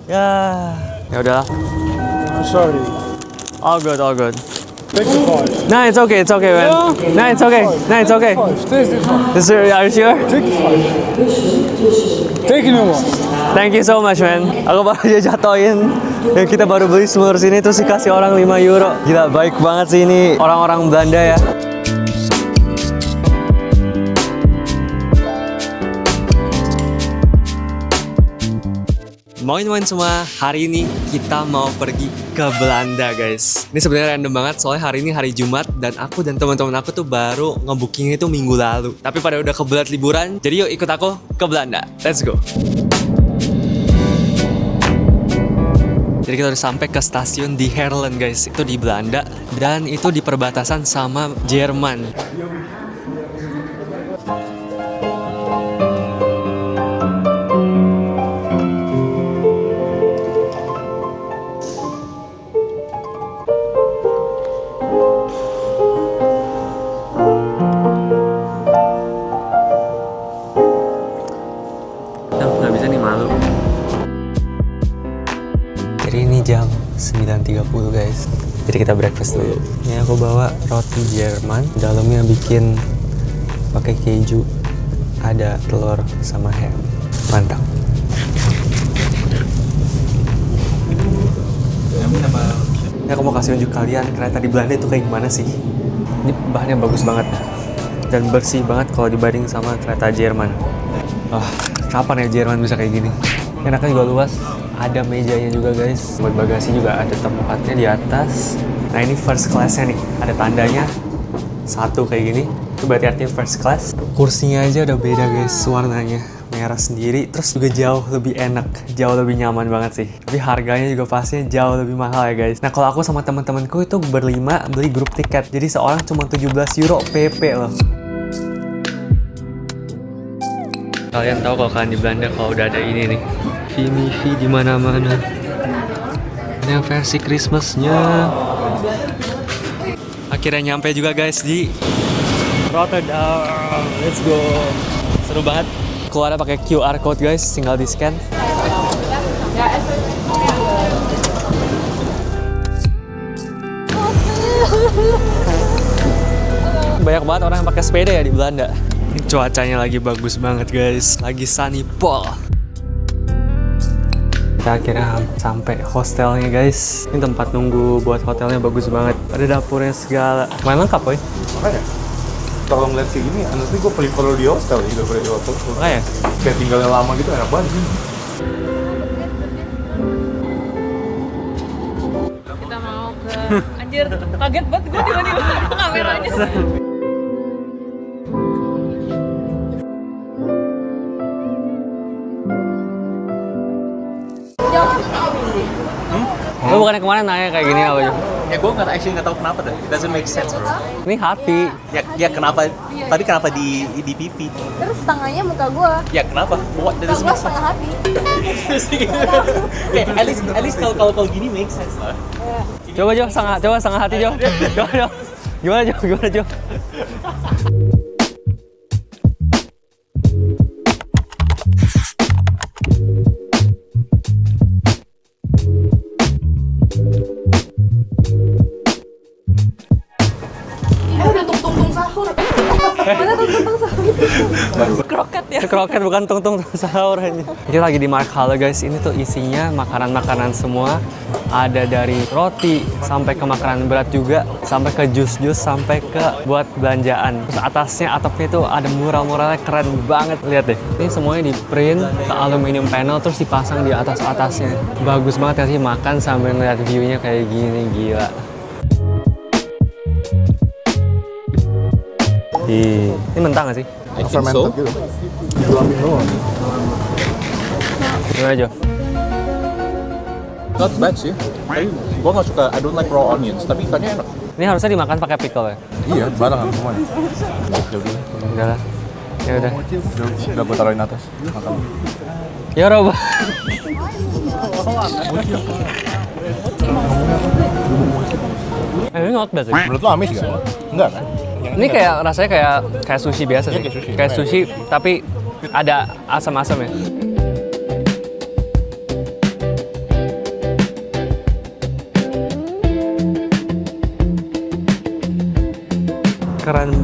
Ya udahlah. Sorry. All good, all good. Take the 5. No, it's okay, man. No, it's okay. No, it's okay. 5. Take the 5. Are you sure? Take the 5. Take a new one. Thank you so much, man. Aku baru aja jatoin. Yang kita baru beli semur sini terus dikasih orang 5 euro. Gila, baik banget sih ini orang-orang Belanda ya. Main-main semua, hari ini kita mau pergi ke Belanda guys. Ini sebenarnya random banget soalnya hari ini hari Jumat dan aku dan teman-teman aku tuh baru ngebooking itu minggu lalu. Tapi pada udah kebelet liburan, jadi yuk ikut aku ke Belanda. Let's go. Jadi kita udah sampai ke stasiun di Heerlen guys, itu di Belanda dan itu di perbatasan sama Jerman. Nggak bisa nih, malu. Jadi ini jam 9.30 guys. Jadi kita breakfast dulu. Ini aku bawa roti Jerman, dalamnya bikin pakai keju, ada telur sama ham. Mantap. Ini aku mau kasih unjuk kalian kereta di Belanda itu kayak gimana sih. Ini bahannya bagus banget dan bersih banget kalau dibanding sama kereta Jerman. Kapan ya Jerman bisa kayak gini? Enaknya juga luas. Ada mejanya juga guys, buat bagasi juga ada tempatnya di atas. Nah ini first class-nya nih, ada tandanya satu kayak gini, itu berarti artinya first class. Kursinya aja udah beda guys, warnanya merah sendiri, terus juga jauh lebih enak, jauh lebih nyaman banget sih. Tapi harganya juga pastinya jauh lebih mahal ya guys. Nah kalau aku sama teman-temanku itu berlima beli grup tiket, jadi seorang cuma 17 euro PP loh. Kalian tahu kalau kalian di Belanda kalau udah ada ini nih, Vini di mana-mana. Ini yang versi Christmasnya. Akhirnya nyampe juga guys di Rotterdam. Let's go. Seru banget. Keluarnya pakai QR code guys, tinggal di scan. Banyak banget orang yang pakai sepeda ya di Belanda. Ini cuacanya lagi bagus banget guys, lagi sunny pol. Kita akhirnya sampai hostelnya guys. Ini tempat nunggu buat hotelnya bagus banget. Ada dapurnya segala. Main lengkap boy. Makanya kalau ngeliat kayak gini, honestly gue prefer di hostel daripada di hotel. Makanya Kayak tinggalnya lama gitu enak banget sih. Kita mau ke anjir, kaget banget gue tiba-tiba kameranya. Lu bukannya kemarin nanya kayak gini apa aja? Ya gue nggak tahu kenapa deh. It doesn't make sense bro. Ini hati. Ya kenapa? Tadi kenapa di pipi? Terus tangannya muka gua. Ya kenapa? What Muka doesn't gua make sense? setengah hati. Okay, at least kalau gini make sense lah. Coba Jo, sangat hati Jo. Coba Jo. Gimana Jo? Udah tung sahur. Mana tung sahur? Kroket ya. Itu kroket bukan tung sahur aja. Kita lagi di Markthalle guys. Ini tuh isinya makanan-makanan semua. Ada dari roti sampai ke makanan berat juga, sampai ke jus-jus, sampai ke buat belanjaan. Terus atasnya, atapnya tuh ada mural-muralnya keren banget. Lihat deh. Ini semuanya di print ke aluminium panel terus dipasang di atasnya. Bagus banget ya sih makan sambil ngeliat view-nya kayak gini, gila. Ini mentah nggak sih? Fermented gitu. Diambil doang. Gimana Jo? Not bad sih. Tapi gue nggak suka. I don't like raw onions. Tapi ikannya enak. Ini harusnya dimakan pakai pickle ya? Iya, barengan semuanya. Udah lah. Ya udah. Udah gue taruhin atas. Makan. Ya Rob. Ini not bad sih. Menurut lo amis gak? Enggak kan? Ini kayak rasanya kayak sushi biasa sih. Kayak sushi tapi ada asam-asam ya.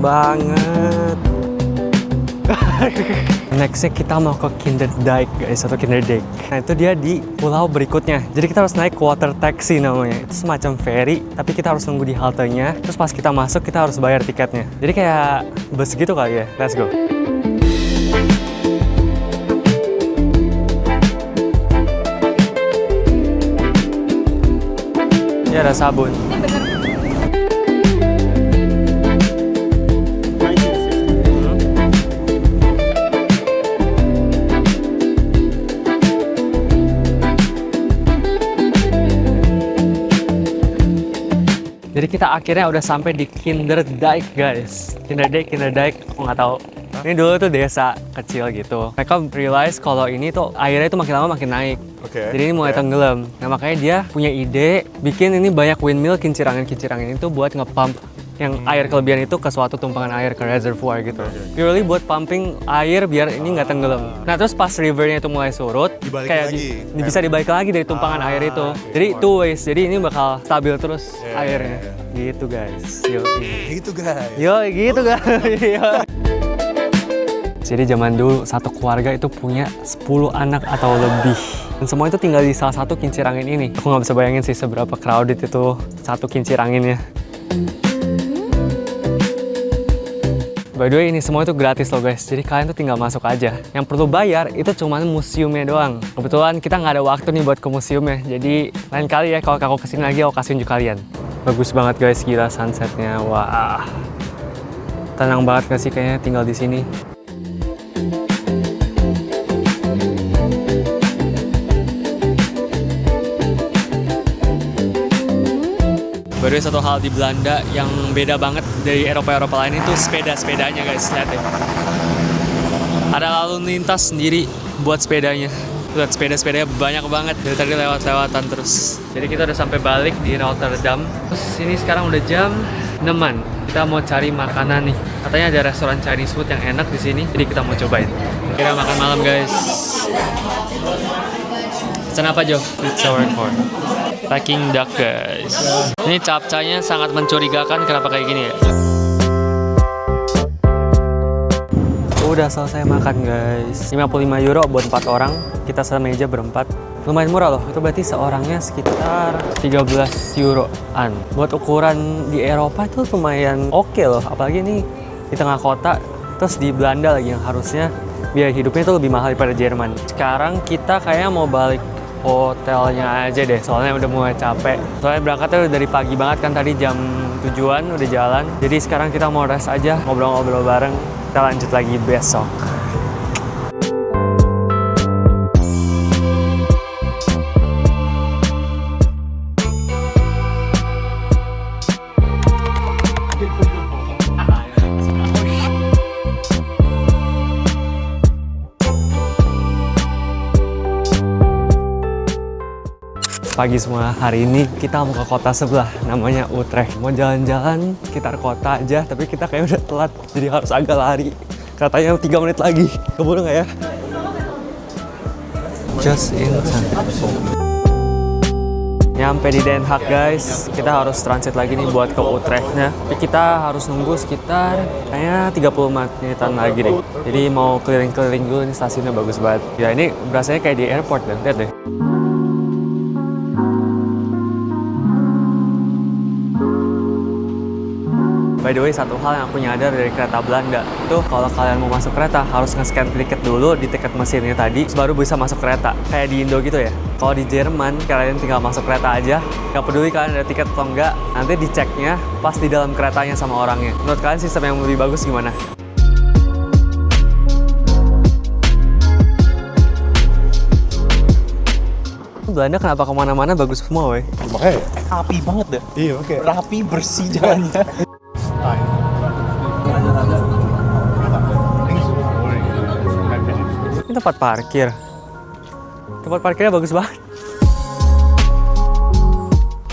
banget. Nextnya kita mau ke Kinderdijk guys, atau Kinderdijk. Nah itu dia di pulau berikutnya. Jadi kita harus naik water taxi namanya. Itu semacam ferry, tapi kita harus nunggu di haltenya. Terus pas kita masuk kita harus bayar tiketnya. Jadi kayak bus gitu kali ya. Let's go. Ini ada sabun. Jadi kita akhirnya udah sampai di Kinderdijk guys. Kinderdijk, aku nggak tahu. Ini dulu tuh desa kecil gitu. Mereka realize kalau ini tuh airnya tuh makin lama makin naik. Oke. Jadi ini mulai tenggelam. Nah makanya dia punya ide bikin ini banyak windmill, kincir angin itu buat nge-pump yang air kelebihan itu ke suatu tumpangan air, ke reservoir gitu. Purely buat pumping air biar ini nggak tenggelam. Nah terus pas rivernya itu mulai surut, Dibalikin kayak lagi. bisa dibalik lagi dari tumpangan air itu. Jadi two ways, jadi ini bakal stabil terus airnya. Gitu guys. Yo, Gitu guys. yo gitu guys. Jadi zaman dulu satu keluarga itu punya 10 anak atau lebih. Dan semua itu tinggal di salah satu kincir angin ini. Aku nggak bisa bayangin sih seberapa crowded itu satu kincir anginnya. By the way, ini semua itu gratis loh guys, jadi kalian tuh tinggal masuk aja. Yang perlu bayar itu cuma museumnya doang. Kebetulan kita nggak ada waktu nih buat ke museumnya, jadi lain kali ya kalau aku kesini lagi aku kasih unjuk kalian. Bagus banget guys, gila sunsetnya, wah. Tenang banget gak sih kayaknya tinggal di sini. Baru satu hal di Belanda yang beda banget dari Eropa-Eropa lain itu sepeda-sepedanya guys, lihat ya. Ada lalu lintas sendiri buat sepedanya. Lihat sepeda-sepedanya banyak banget, dari tadi lewat-lewatan terus. Jadi kita udah sampai balik di Rotterdam. Terus ini sekarang udah jam 6-an. Kita mau cari makanan nih. Katanya ada restoran Chinese food yang enak di sini, jadi kita mau cobain. Kira makan malam guys. Pesan apa Jo? Sweet sour corn. Peking duck guys. Ini capcanya sangat mencurigakan, kenapa kayak gini ya? Udah selesai makan guys. 55 euro buat 4 orang. Kita semeja berempat. Lumayan murah loh. Itu berarti seorangnya sekitar 13 euroan. Buat ukuran di Eropa itu lumayan oke loh. Apalagi ini di tengah kota. Terus di Belanda lagi yang harusnya biaya hidupnya itu lebih mahal daripada Jerman. Sekarang kita kayaknya mau balik hotelnya aja deh, soalnya udah mulai capek. Soalnya berangkatnya udah dari pagi banget kan, tadi jam 7-an udah jalan. Jadi sekarang kita mau rest aja, ngobrol-ngobrol bareng. Kita lanjut lagi besok. Pagi semua, hari ini kita mau ke kota sebelah, namanya Utrecht. Mau jalan-jalan sekitar kota aja, tapi kita kayak udah telat, jadi harus agak lari. Katanya 3 menit lagi, keburu nggak ya? Just in time. Nyampe di Den Haag guys, kita harus transit lagi nih buat ke Utrechtnya. Tapi kita harus nunggu sekitar kayaknya 30 menitan lagi deh. Jadi mau keliling-keliling dulu, ini stasiunnya bagus banget. Ya ini berasanya kayak di airport deh, lihat deh. By the way, satu hal yang aku nyadar dari kereta Belanda itu kalau kalian mau masuk kereta harus nge-scan tiket dulu di tiket mesinnya tadi, baru bisa masuk kereta. Kayak di Indo gitu ya. Kalau di Jerman kalian tinggal masuk kereta aja, nggak peduli kalian ada tiket atau enggak, nanti diceknya pas di dalam keretanya sama orangnya. Menurut kalian sistem yang lebih bagus gimana? Belanda kenapa kemana-mana bagus semua, weh? Makanya ya? Rapi banget deh. Iya, oke. Rapi, bersih jalannya. Ini tempat parkir. Tempat parkirnya bagus banget.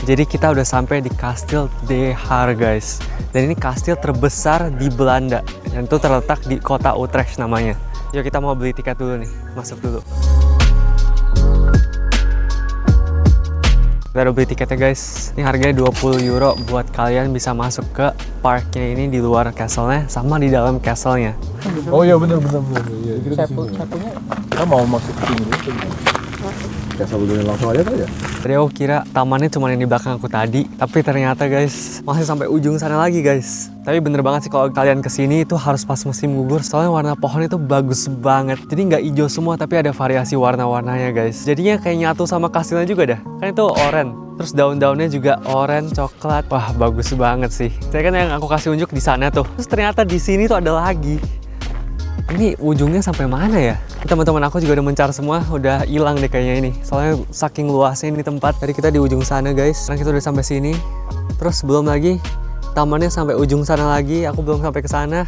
Jadi kita udah sampai di Kastil De Haar guys. Dan ini kastil terbesar di Belanda. Dan itu terletak di kota Utrecht namanya. Yuk kita mau beli tiket dulu nih. Masuk dulu. Kita udah beli tiketnya guys. Ini harganya 20 euro buat kalian bisa masuk ke parknya ini di luar castle-nya sama di dalam castle-nya. Oh iya benar. Iya. Satunya kita mau masuk ke sini dulu. Ya sebelumnya langsung aja kali ya. Tadi aku kira tamannya cuma yang di belakang aku tadi, tapi ternyata guys masih sampai ujung sana lagi guys. Tapi bener banget sih kalau kalian kesini itu harus pas musim gugur, soalnya warna pohon itu bagus banget. Jadi nggak hijau semua tapi ada variasi warna-warnanya guys. Jadinya kayak nyatu sama kastilnya juga dah. Kan itu oranye. Terus daun-daunnya juga oranye, coklat. Wah bagus banget sih. Saya kan yang aku kasih unjuk di sana tuh. Terus ternyata di sini tuh ada lagi. Ini ujungnya sampai mana ya? Teman-teman aku juga udah mencar semua, udah hilang deh kayaknya ini. Soalnya saking luasnya ini tempat. Tadi kita di ujung sana guys, sekarang kita udah sampai sini. Terus belum lagi tamannya sampai ujung sana lagi, aku belum sampai ke sana.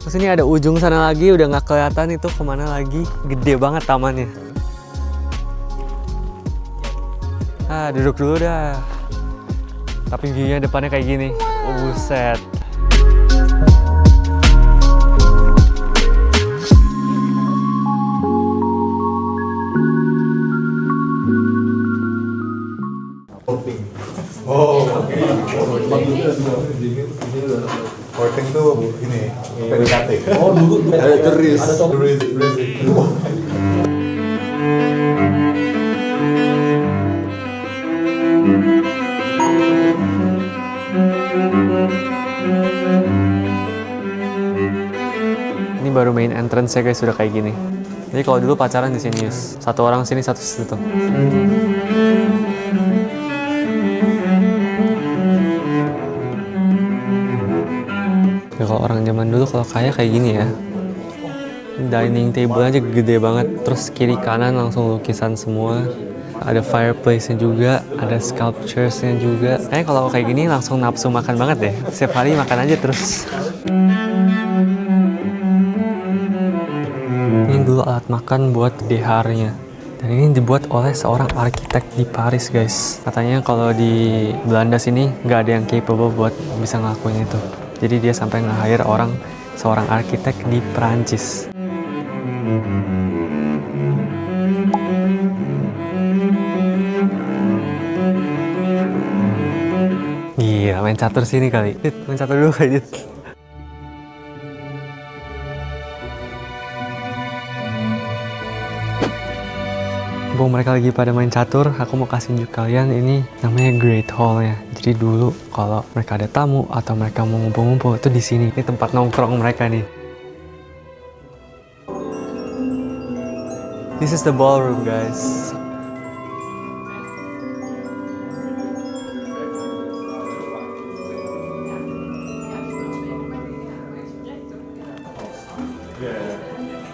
Terus ini ada ujung sana lagi, udah nggak kelihatan itu kemana lagi. Gede banget tamannya. Ah, duduk dulu dah. Tapi view-nya depannya kayak gini. Oh, buset. Courting tuh ini PDKT. Oh dulu ada keris. Ini baru main entrance ya guys, sudah kayak gini. Jadi kalau dulu pacaran di sini, satu orang sini, satu situ. Ya, kalau orang zaman dulu kalau kaya kayak gini ya. Dining table aja gede banget, terus kiri kanan langsung lukisan semua. Ada fireplace-nya juga, ada sculptures-nya juga. Kayaknya kalau kayak gini langsung nafsu makan banget deh. Setiap hari makan aja terus. Ini dulu alat makan buat deharnya. Dan ini dibuat oleh seorang arsitek di Paris guys. Katanya kalau di Belanda sini nggak ada yang capable buat bisa ngelakuin itu. Jadi dia sampai nge-hire seorang arsitek di Perancis. Gila, main catur sini kali. Dit, main catur dulu kali, Dit. Bung mereka lagi pada main catur, aku mau kasih unjuk kalian ini namanya Great Hall ya. Jadi dulu kalau mereka ada tamu atau mereka mau ngumpul-ngumpul itu di sini. Ini tempat nongkrong mereka nih. This is the ballroom guys.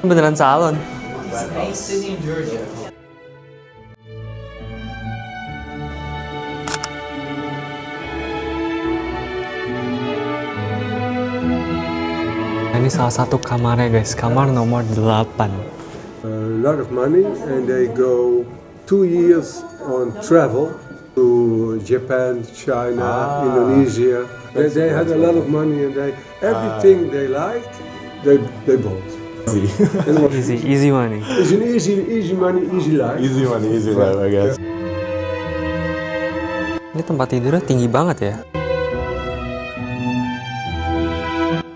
Beneran salon. Ini salah satu kamarnya guys, kamar nomor 8. A lot of money and they go 2 years on travel to Japan, China, Indonesia. They had a lot of money and everything they liked, they bought. Easy money. It's an easy money, easy life. Easy money, easy life, I guess. Ini tempat tidurnya tinggi banget ya.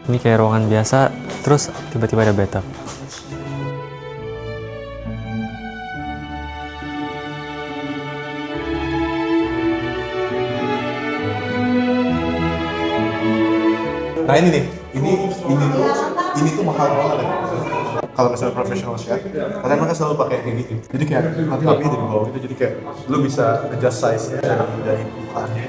Ini kayak ruangan biasa, terus tiba-tiba ada bathtub. Nah ini nih, ini tuh mahal banget ya. Kalau misalnya professional chef, karena mereka selalu pakai kayak gitu. Jadi kayak nanti apinya dari bawah gitu, jadi kayak lu bisa adjust size dari bukaannya.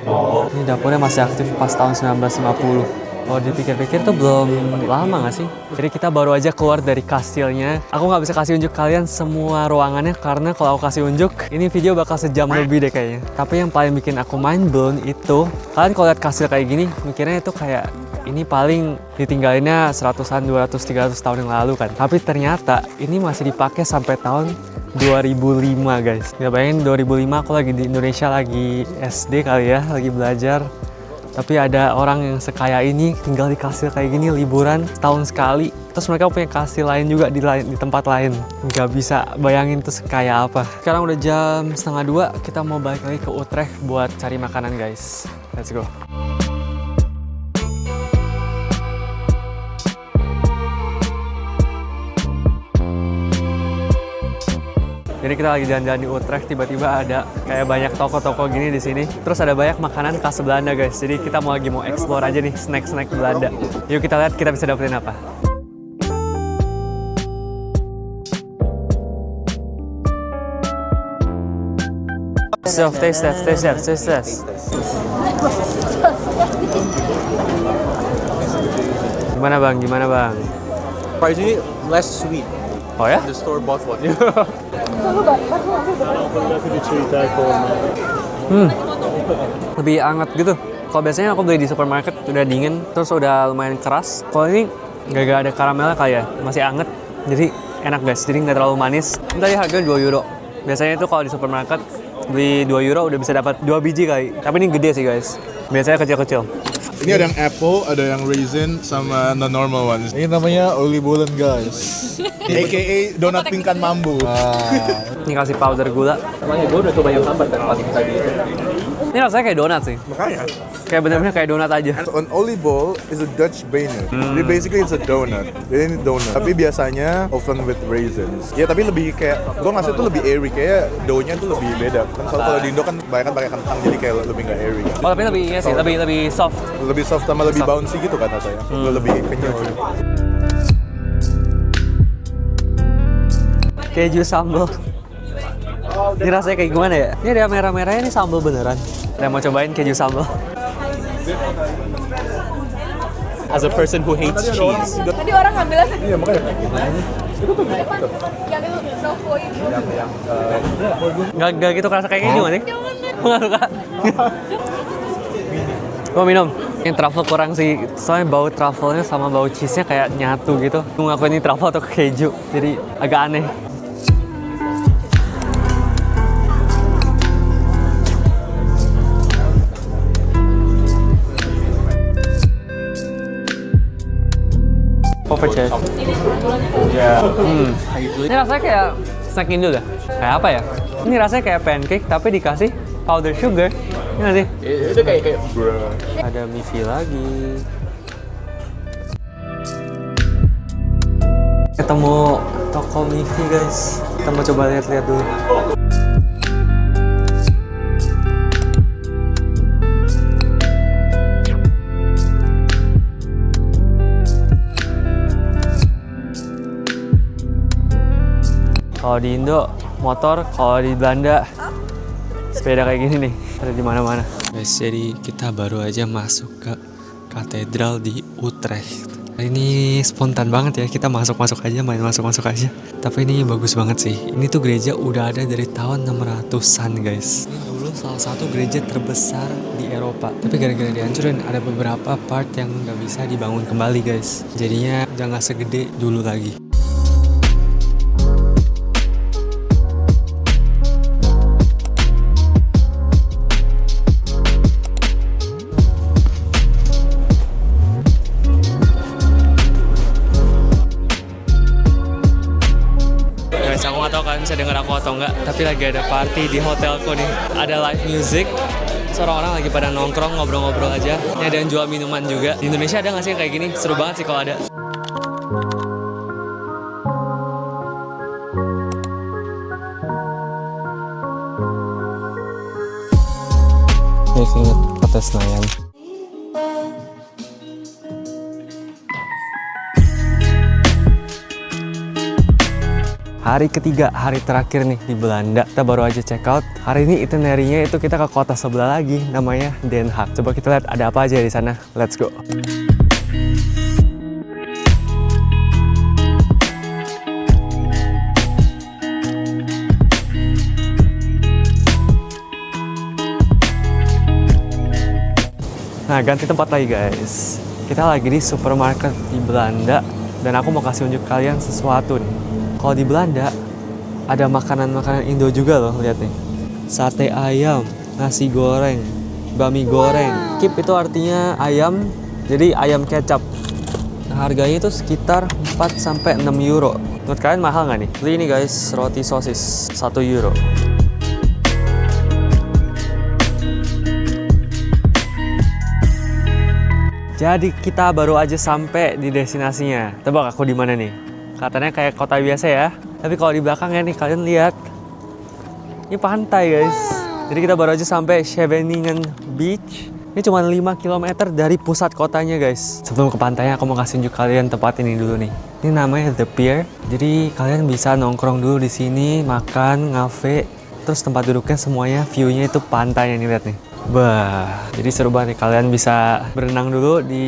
Ini dapurnya masih aktif pas tahun 1950. Kalau dipikir-pikir tuh belum lama nggak sih? Jadi kita baru aja keluar dari kastilnya. Aku nggak bisa kasih unjuk kalian semua ruangannya karena kalau aku kasih unjuk, ini video bakal sejam lebih deh kayaknya. Tapi yang paling bikin aku mind blown itu, kalian kalau lihat kastil kayak gini, mikirnya itu kayak ini paling ditinggalinnya 100-an, 200, 300 tahun yang lalu kan. Tapi ternyata ini masih dipakai sampai tahun 2005 guys. Ya bayangin 2005 aku lagi di Indonesia, lagi SD kali ya, lagi belajar. Tapi ada orang yang sekaya ini tinggal di kastil kayak gini liburan setahun sekali. Terus mereka punya kastil lain juga di tempat lain. Nggak bisa bayangin tuh sekaya apa. Sekarang udah jam 1:30, kita mau balik lagi ke Utrecht buat cari makanan guys. Let's go. Jadi kita lagi jalan-jalan di Utrecht, tiba-tiba ada kayak banyak toko-toko gini di sini. Terus ada banyak makanan khas Belanda guys. Jadi kita mau explore aja nih snack-snack Belanda. Yuk kita lihat kita bisa dapetin apa. Taste test. Gimana bang? Price ini less sweet. Oh ya? The store bought one. Lebih anget gitu. Kalau biasanya aku beli di supermarket udah dingin, terus udah lumayan keras. Kalau ini gak ada karamelnya kayak masih anget, jadi enak guys. Jadi nggak terlalu manis. Ini tadi harga 2 euro. Biasanya itu kalau di supermarket beli 2 euro udah bisa dapat 2 biji kali. Tapi ini gede sih guys. Biasanya kecil-kecil. Ini ada yang apple, ada yang raisin, sama the normal ones. Ini namanya Oli Bolen guys. AKA donat pingkan mambu. Ini kasih powder gula. Namanya gue udah coba yang hambar tadi. Ini rasanya kayak donat sih. Makanya. Kayak bener-bener kayak donat aja. An oliebollen is a Dutch Bainer. Jadi basically it's a donut. Jadi ini donut. Tapi biasanya often with raisins. Ya tapi lebih kayak, gue ngasih tuh lebih airy. Kayak doughnya tuh lebih beda. Kan soalnya kalau di Indo kan banyak pakai kentang jadi kayak lebih nggak airy. Oh tapi lebih iya sih, lebih soft. Lebih soft sama lebih bouncy gitu kan rasanya. Lebih kenyal. Keju sambal. Ini rasanya kayak gimana ya? Ini ada merah-merahnya, ini sambal beneran. Kita mau cobain keju sambal. As a person who hates cheese. Tadi orang ngambilnya sedikit. Iya makanya. Yang itu Novo itu. Nggak gitu kerasa kayak keju nggak sih? Nggak suka. Mau minum? Ini truffle kurang sih, soalnya bau truffle-nya sama bau cheese-nya kayak nyatu gitu. Gue ngakuin ini truffle atau keju, jadi agak aneh. Poffertjes. Ini rasanya kayak snack Indo dah. Kayak apa ya? Ini rasanya kayak pancake tapi dikasih powder sugar. Ini nggak sih? Itu kayak Ada mifi lagi. Ketemu toko mifi guys. Kita mau coba lihat-lihat dulu. Kalau di Indo motor, kalau di Belanda sepeda kayak gini nih, ada di mana-mana. Guys, jadi kita baru aja masuk ke katedral di Utrecht. Ini spontan banget ya, kita masuk-masuk aja, main masuk-masuk aja. Tapi ini bagus banget sih. Ini tuh gereja udah ada dari tahun 600-an guys. Ini dulu salah satu gereja terbesar di Eropa. Tapi gara-gara dihancurin, ada beberapa part yang nggak bisa dibangun kembali guys. Jadinya udah nggak segede dulu lagi. Aku nggak tahu kalian bisa denger aku atau enggak, tapi lagi ada party di hotelku nih. Ada live music, orang-orang lagi pada nongkrong, ngobrol-ngobrol aja. Ini ada yang jual minuman juga. Di Indonesia ada nggak sih kayak gini? Seru banget sih kalau ada. Ini ingat kota Senayan. Hari ketiga, hari terakhir nih di Belanda. Kita baru aja check out. Hari ini itinerary-nya itu kita ke kota sebelah lagi, namanya Den Haag. Coba kita lihat ada apa aja di sana. Let's go. Nah, ganti tempat lagi guys. Kita lagi di supermarket di Belanda dan aku mau kasih unjuk kalian sesuatu nih. Kalau di Belanda ada makanan-makanan Indo juga loh, lihat nih. Sate ayam, nasi goreng, bami goreng. Kip itu artinya ayam, jadi ayam kecap. Nah, harganya itu sekitar 4-6 euro. Menurut kalian mahal nggak nih? Beli ini guys, roti sosis 1 euro. Jadi kita baru aja sampai di destinasinya. Tebak aku di mana nih? Katanya kayak kota biasa ya. Tapi kalau di belakangnya nih kalian lihat, ini pantai guys. Jadi kita baru aja sampai Scheveningen Beach. Ini cuma 5 km dari pusat kotanya guys. Sebelum ke pantainya aku mau kasih tunjuk kalian tempat ini dulu nih. Ini namanya The Pier. Jadi kalian bisa nongkrong dulu di sini, makan, ngafe. Terus tempat duduknya semuanya view-nya itu pantai nih, lihat nih. Bah, jadi seru banget nih. Kalian bisa berenang dulu di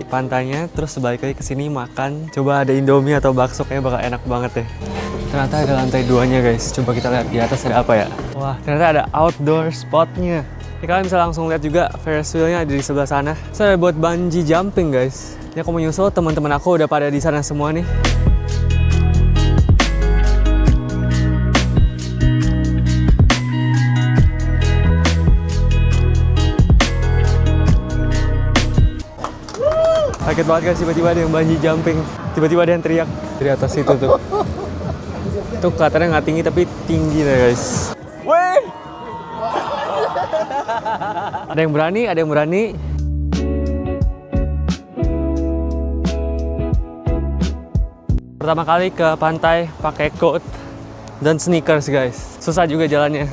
pantainya, terus balik lagi ke sini makan. Coba ada Indomie atau bakso, kayaknya bakal enak banget deh. Ternyata ada lantai 2-nya guys. Coba kita lihat di atas ada apa ya. Wah, ternyata ada outdoor spotnya. Ini kalian bisa langsung lihat juga Ferris wheel-nya ada di sebelah sana. Terus ada buat bungee jumping guys. Ini aku mau nyusul, teman-teman aku udah pada di sana semua nih. Kaget banget guys, tiba-tiba ada yang bungee jumping. Tiba-tiba ada yang teriak dari atas itu tuh. Tuh katanya nggak tinggi tapi tinggi deh guys. Weh! Ada yang berani, ada yang berani. Pertama kali ke pantai pakai coat dan sneakers guys. Susah juga jalannya.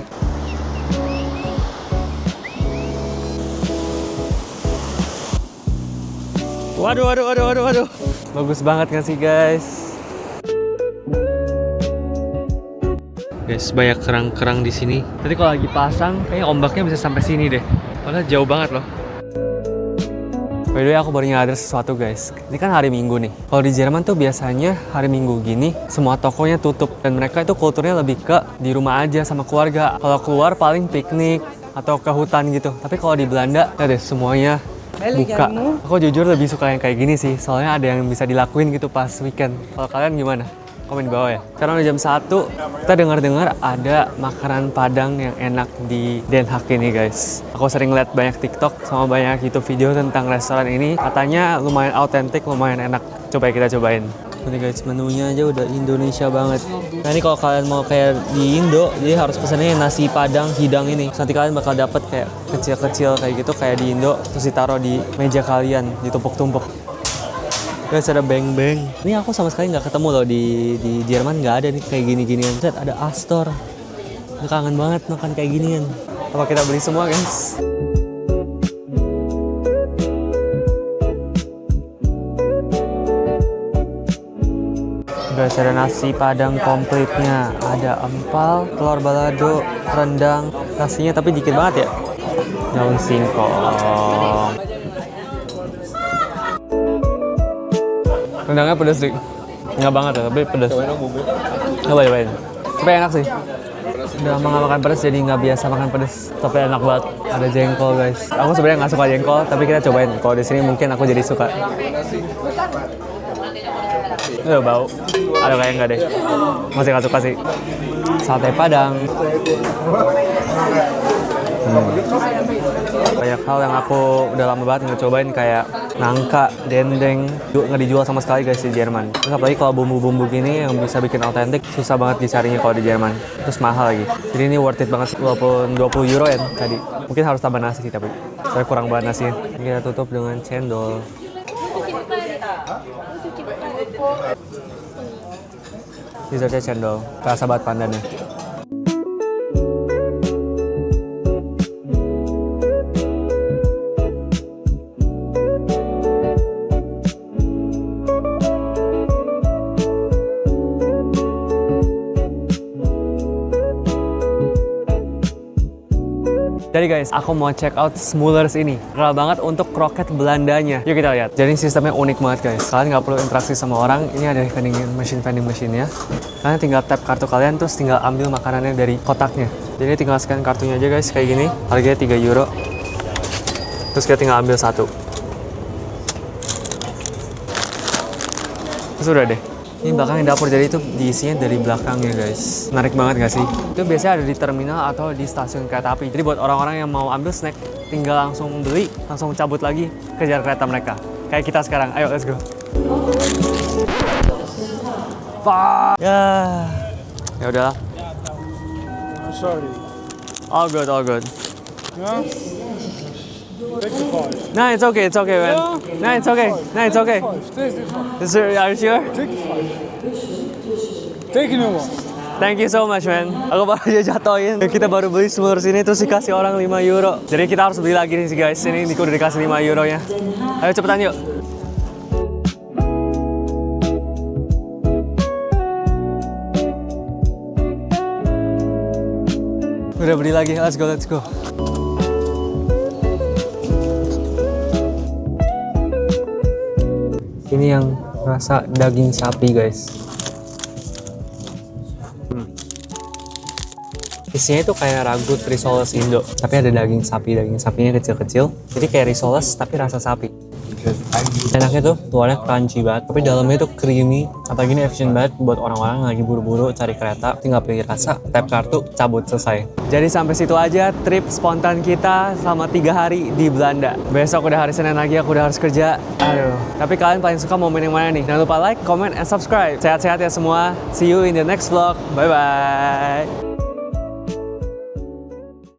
Waduh. Bagus banget nggak sih guys? Guys, banyak kerang-kerang di sini. Nanti kalau lagi pasang, kayaknya ombaknya bisa sampai sini deh. Padahal jauh banget loh. By the way, aku baru nyadar sesuatu guys. Ini kan hari Minggu nih. Kalau di Jerman tuh biasanya hari Minggu gini, semua tokonya tutup. Dan mereka itu kulturnya lebih ke di rumah aja sama keluarga. Kalau keluar paling piknik atau ke hutan gitu. Tapi kalau di Belanda, ya deh semuanya buka. Aku jujur lebih suka yang kayak gini sih. Soalnya ada yang bisa dilakuin gitu pas weekend. Kalau kalian gimana? Komen di bawah ya. Sekarang udah jam 1, kita dengar-dengar ada makanan Padang yang enak di Den Haag ini guys. Aku sering lihat banyak TikTok sama banyak YouTube video tentang restoran ini. Katanya lumayan autentik, lumayan enak. Coba kita cobain. Ini guys, menunya aja udah Indonesia banget. Nah ini kalau kalian mau kayak di Indo, jadi harus pesannya nasi Padang hidang ini. Nanti kalian bakal dapet kayak kecil-kecil kayak gitu kayak di Indo, terus ditaruh di meja kalian, ditumpuk-tumpuk. Guys, ada beng-beng. Ini aku sama sekali nggak ketemu loh di Jerman, nggak ada nih kayak gini-ginian. Lihat ada Astor. Ini kangen banget makan kayak ginian. Apa kita beli semua guys? Guys, ada nasi Padang komplitnya. Ada empal, telur balado, rendang. Nasinya tapi dikit banget ya. Daun singkong. Rendangnya pedas sih. Nggak banget ya, tapi pedas. Cobain. Tapi enak sih. Udah lama nggak makan pedas jadi nggak biasa makan pedas. Tapi enak banget. Ada jengkol guys. Aku sebenarnya nggak suka jengkol, tapi kita cobain. Kalau di sini mungkin aku jadi suka. Bau. Ada kayak nggak deh. Masih nggak suka sih. Sate Padang. Banyak hal yang aku udah lama banget nggak cobain kayak nangka, dendeng, nggak dijual sama sekali guys di Jerman. Terus apalagi kalau bumbu-bumbu gini yang bisa bikin autentik susah banget dicarinya kalau di Jerman. Terus mahal lagi. Jadi ini worth it banget sih, walaupun 20 euro ya tadi. Mungkin harus tambah nasi sih tapi saya kurang banget nasinya. Kita tutup dengan cendol. Dessertnya cendol, rasa banget pandannya. Jadi guys, aku mau check out Smullers ini. Terkenal banget untuk kroket Belandanya. Yuk kita lihat. Jadi sistemnya unik banget guys. Kalian nggak perlu interaksi sama orang. Ini ada vending machine-nya. Kalian tinggal tap kartu kalian, terus tinggal ambil makanannya dari kotaknya. Jadi tinggal scan kartunya aja guys, kayak gini. Harganya 3 euro. Terus kita tinggal ambil satu. Terus udah deh. Ini belakangnya dapur, jadi itu diisinya dari belakangnya guys. Menarik banget gak sih? Itu biasanya ada di terminal atau di stasiun kereta api. Jadi buat orang-orang yang mau ambil snack, tinggal langsung beli, langsung cabut lagi kejar kereta mereka. Kayak kita sekarang, ayo let's go. Fuck. Ya udahlah. Sorry. All good, all good. Yeah? Take the 5. No, it's okay, man. No, it's okay. No, it's okay. Take the 5. Sir, are you sure? Take the 5. Take a new one. Thank you so much, man. Aku baru aja jatoin. Kita baru beli semur sini terus dikasih orang 5 euro. Jadi kita harus beli lagi nih guys. Ini Niko udah dikasih 5 euronya. Ayo cepetan yuk. Udah beli lagi. Let's go, let's go. Ini yang rasa daging sapi, guys. Isinya itu kayak ragut risoles Indo, tapi ada daging sapinya kecil-kecil. Jadi kayak risoles tapi rasa sapi. Enaknya tuh luarnya crunchy banget, tapi dalamnya tuh creamy. Apalagi ini efisien banget buat orang-orang yang lagi buru-buru cari kereta, tinggal pilih rasa, tap kartu, cabut, selesai. Jadi sampai situ aja trip spontan kita selama 3 hari di Belanda. Besok udah hari Senin lagi, aku udah harus kerja. Aduh. Tapi kalian paling suka momen yang mana nih? Jangan lupa like, comment, and subscribe. Sehat-sehat ya semua. See you in the next vlog. Bye-bye.